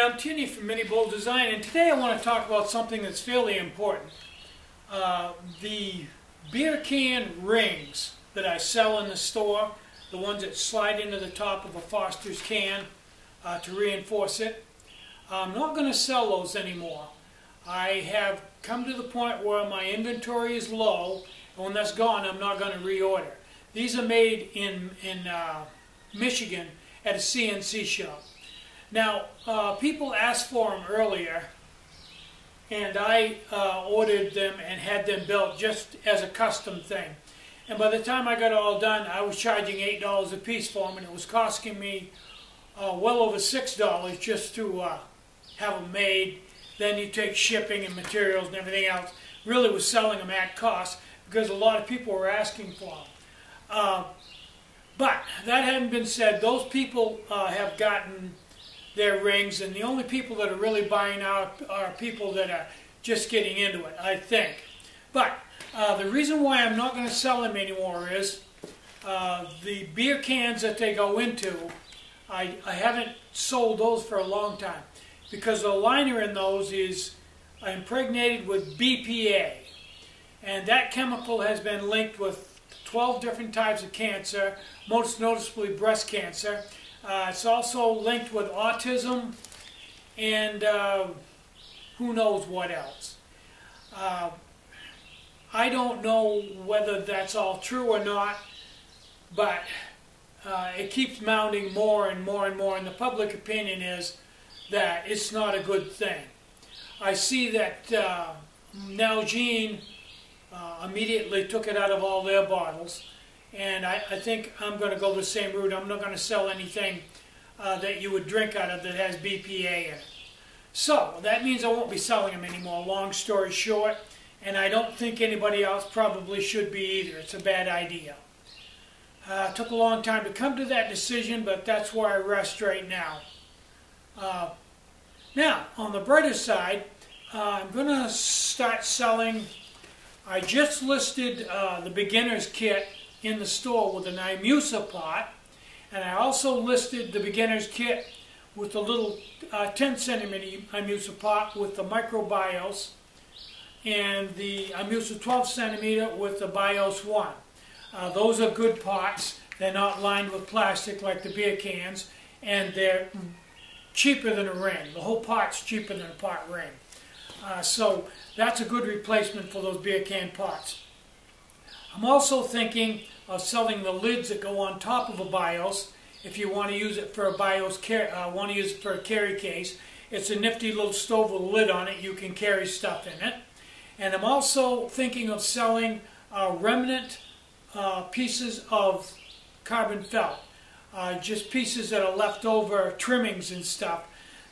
I'm Tinny from Mini Bowl Design, and today I want to talk about something that's fairly important. The beer can rings that I sell in the store, the ones that slide into the top of a Foster's can to reinforce it. I'm not going to sell those anymore. I have come to the point where my inventory is low, and when that's gone, I'm not going to reorder. These are made in Michigan at a CNC shop. Now, people asked for them earlier, and I ordered them and had them built just as a custom thing. And by the time I got it all done, I was charging $8 a piece for them, and it was costing me well over $6 just to have them made. Then you take shipping and materials and everything else. Really was selling them at cost because a lot of people were asking for them. But that having been said, those people have gotten their rings, and the only people that are really buying out are people that are just getting into it, I think. But the reason why I'm not going to sell them anymore is the beer cans that they go into, I haven't sold those for a long time because the liner in those is impregnated with BPA, and that chemical has been linked with 12 different types of cancer, most noticeably breast cancer. It's also linked with autism and who knows what else. I don't know whether that's all true or not, but it keeps mounting more and more and more, and the public opinion is that it's not a good thing. I see that Nalgene immediately took it out of all their bottles, and I think I'm going to go the same route. I'm not going to sell anything that you would drink out of that has BPA in it. So that means I won't be selling them anymore, long story short, and I don't think anybody else probably should be either. It's a bad idea. It took a long time to come to that decision, but that's where I rest right now. Now, on the brighter side, I'm going to start selling. I just listed the beginner's kit in the store with an IMUSA pot, and I also listed the beginner's kit with the little 10 centimeter IMUSA pot with the microbios, and the IMUSA 12 centimeter with the BIOS 1. Those are good pots. They're not lined with plastic like the beer cans, and they're cheaper than a ring. The whole pot's cheaper than a pot ring. So that's a good replacement for those beer can pots. I'm also thinking of selling the lids that go on top of a BIOS. If you want to use it for a BIOS, want to use it for a carry case, it's a nifty little stove with a lid on it. You can carry stuff in it. And I'm also thinking of selling remnant pieces of carbon felt, just pieces that are left over, trimmings and stuff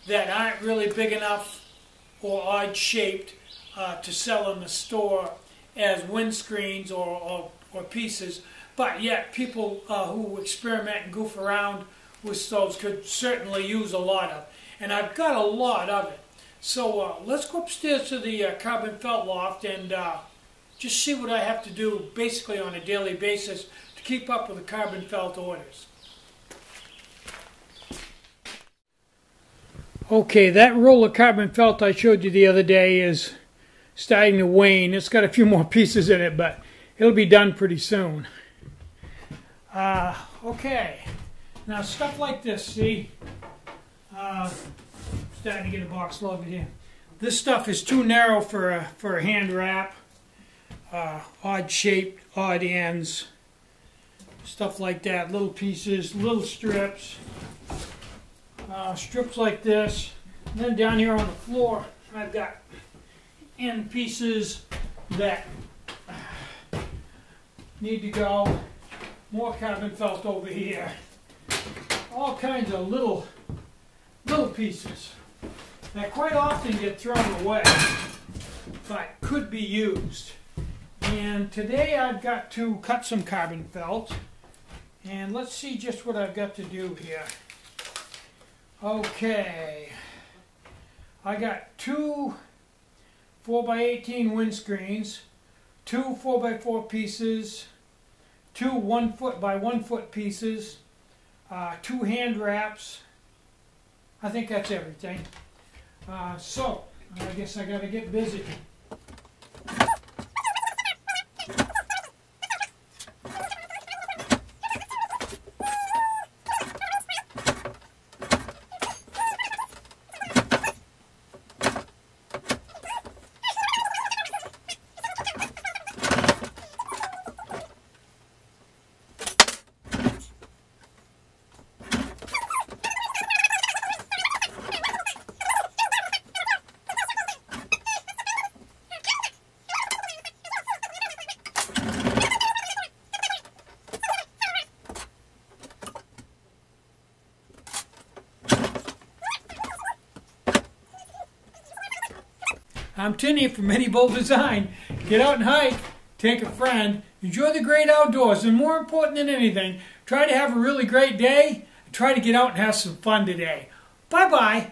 that aren't really big enough or odd shaped to sell in the store as windscreens or pieces, but yet people who experiment and goof around with stoves could certainly use a lot of. And I've got a lot of it. So let's go upstairs to the carbon felt loft and just see what I have to do basically on a daily basis to keep up with the carbon felt orders. Okay, that roll of carbon felt I showed you the other day is starting to wane. It's got a few more pieces in it, but it'll be done pretty soon. Okay, now stuff like this, see? Starting to get a box loaded here. This stuff is too narrow for a hand wrap. Odd shaped, odd ends, stuff like that. Little pieces, little strips. Strips like this. And then down here on the floor, I've got end pieces that need to go. More carbon felt over here. All kinds of little pieces that quite often get thrown away, but could be used. And today I've got to cut some carbon felt, and let's see just what I've got to do here. Okay, I got two 4x18 windscreens, two 4x4 pieces, two 1 foot by 1 foot pieces, 2 hand wraps. I think that's everything. So, I guess I got to get busy. I'm Tinny from Many Bold Design. Get out and hike, take a friend, enjoy the great outdoors, and more important than anything, try to have a really great day, and try to get out and have some fun today. Bye-bye.